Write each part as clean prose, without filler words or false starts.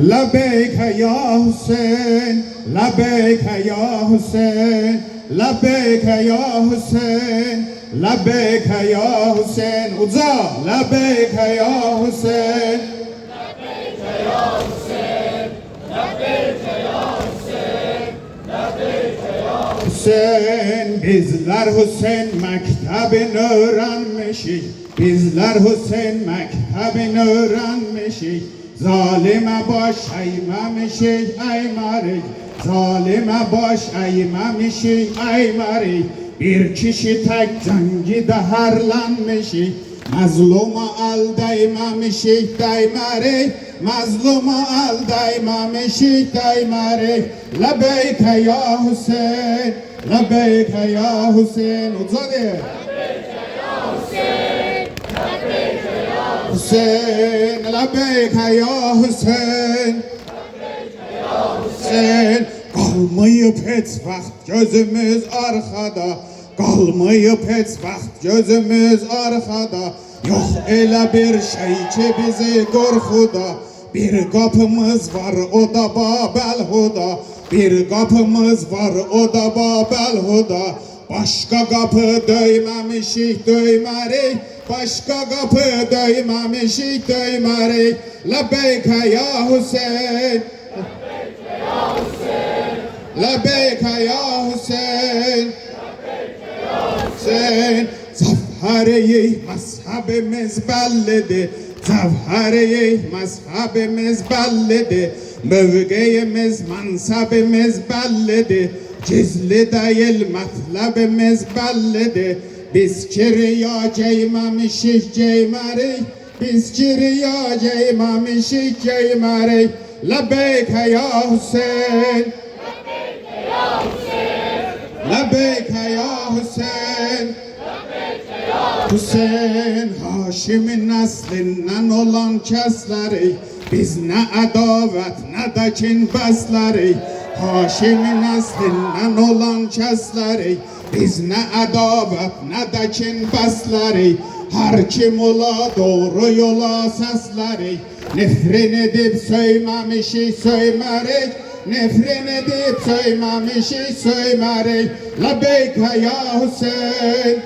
لبیک یا حسین لبیک یا حسین لبیک یا حسین لبیک یا حسین uza لبیک یا حسین Hüseyin, bizler Hüseyin mektebini öğrenmişik. Bizler Hüseyin mektebini öğrenmişik. Zalime baş eğmemişik eğmerik. Zalime baş eğmemişik eğmerik. Bir kişi tek cengide herlenmişik. Mazluma el değmemişik değmerik. Mazluma el değmemişik değmerik. Lebeyke ya Hüseyin Lebeyke ya Hüseyin uzadı. Hüseyin Lebeyke ya Hüseyin Hüseyin kalmayıp hiç vaxt gözümüz arkada. Kalmayıp hiç vaxt gözümüz arkada. Yok elə bir şey ki bizi korkuda. Bir kapımız var o da Babelhuda. Bir kapımız var o da Babelhuda. Başka kapı döymemişik döymerik. Başka kapı döymemişik döymerik. Lebeyke ya Hüseyin Lebeyke ya Hüseyin Hüseyin Zafhariyi mezhebimiz bellidir. Zafhariyi mezhebimiz bellidir. Mövqeyimiz, mansabimiz bellidir. Gizli değil metlebimiz bellidir. Biz kiriya geymemişik geymerik. Biz kiriya geymemişik geymerik. Lebeyke ya Hüseyin Lebeyke ya Hüseyin Hüseyin Haşim'in neslinden olan kesleri. Biz ne adavet ne de kin besleri. Haşim'in neslinden olan kesleri. Biz ne adavet ne de kin besleri. Her kim ola doğru yola sesleri. Nefrin edip söymemişik söymerik. Nefrin edip söymemişik söymerik. Lebeyke ya Hüseyin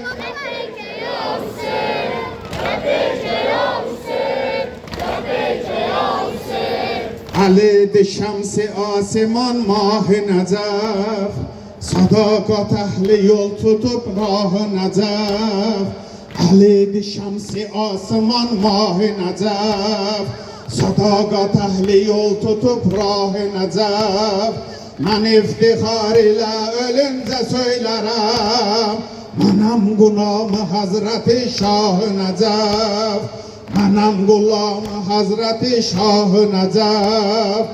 Ali şemsi asiman mah-ı necef. Sadakat ehli yol tutup rah-ı necef. Ali şemsi asiman mah-ı necef. Sadakat ehli yol tutup rah-ı necef. Ben iftihar ile ölünce söylerim. Manam gulamı Hazreti Şah-ı Necef. Manam gulamı Hazreti Şah-ı Necef.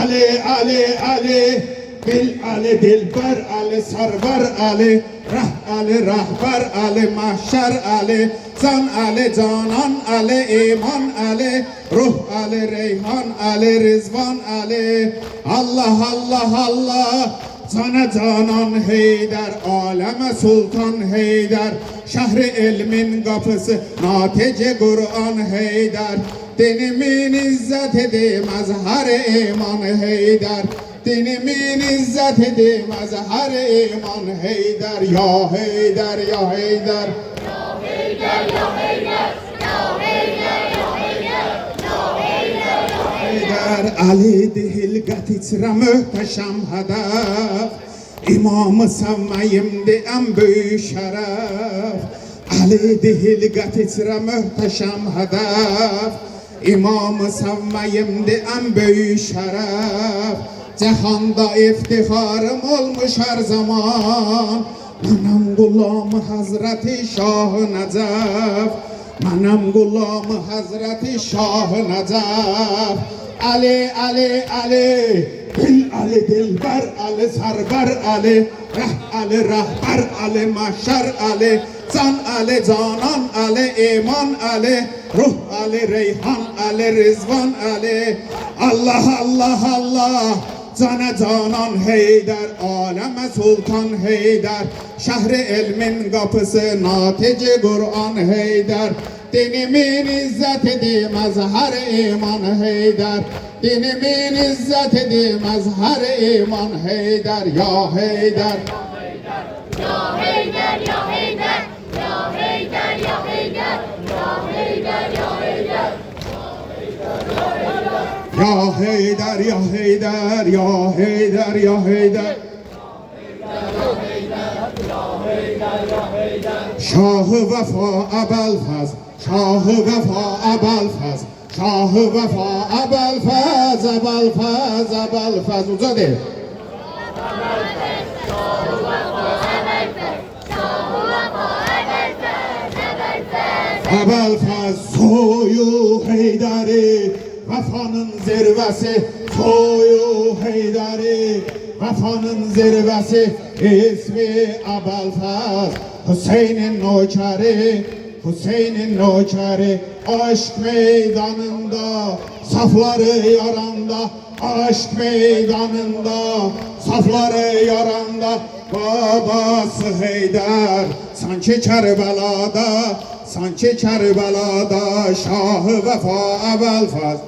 Ali Ali Ali Bil Ali Dilber Ali Sarvar Ali Rah Ali Rahber Ali Mahşer Ali Can Ali Canan Ali İman Ali Ruh Ali Reyhan Ali Rizvan Ali Allah Allah Allah Sana canan Heydər, aleme sultan Heydər. Şəhri ilmin kapısı, natice Kur'an Heydər. Dinimin izzetidir, mezhar-ı iman Heydər. Dinimin izzetidir, mezhar-ı iman Heydər. Ya Heydər, ya Heydər. Ya Heydər, ya Heydər. Ya Heydər, ya Heydər. Ya Heydər, ya Heydər. Ali hilqət içrə möhtəşəm hədəf. İmamı sevməyimdir ən böyük şərəf. Ali hilqət içrə möhtəşəm hədəf. İmamı sevməyimdir ən böyük şərəf. Cəhanda iftixarım olmuş hər zaman. Mənəm qulamı Həzrəti Şah-ı Nəcəf. Mənəm qulamı Həzrəti Şah-ı Nəcəf. Ali, Ali, Ali, Dil Ali, Dilber Ali, Sarvar Ali, Rah Ali, Rahber Ali, Mahşer Ali, Can Ali, Canan Ali, İman Ali, Ruh Ali, Reyhan Ali, Rizvan Ali. Allah, Allah, Allah. Cana canan Heydər, aleme sultan Heydər. Şəhri ilmin kapısı, natici Kur'an Heydər. Dinimin izzetidir mazhar iman Heydar. Dinimin izzetidir mazhar iman Heydar. Ya Heydar. Ya Heydar, ya Heydar, ya Heydar, ya Heydar, ya Heydar, ya Heydar. Ya Heydar, ya Heydar, ya Heydar, ya Heydar. Şahı Vefa Ebelfaz, Şahı Vefa Ebelfaz, Şahı Vefa Ebelfaz, Ebelfaz, Ebelfaz. Uca değil. Ebelfaz soyu Heydari, vefanın zirvesi soyu Heydari, vefanın zirvesi ismi Ebelfaz. Hüseyin'in nökeri, Hüseyin'in nökeri, aşk meydanında safları yaranda, aşk meydanında safları yaranda. Babası Heydar sanki Kerbela'da, sanki Kerbela'da. Şahı Vefa Ebelfaz,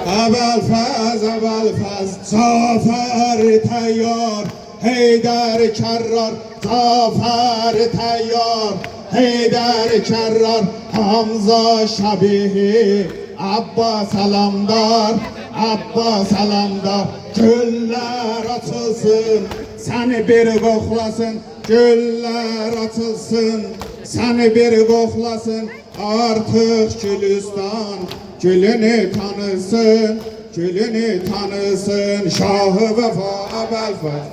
Ebelfaz, Ebelfaz. Zafer teyyar, Heydar kerrar. Zafer teyyar, Heydar kerrar. Hamza şabihi, Abbas alamdar, Abbas alamdar. Güller açılsın, seni bir koklasın. Güller açılsın, seni bir koklasın. Artık Gülistan gülünü tanısın, gülünü tanısın. Şahı Vefa Ebelfaz.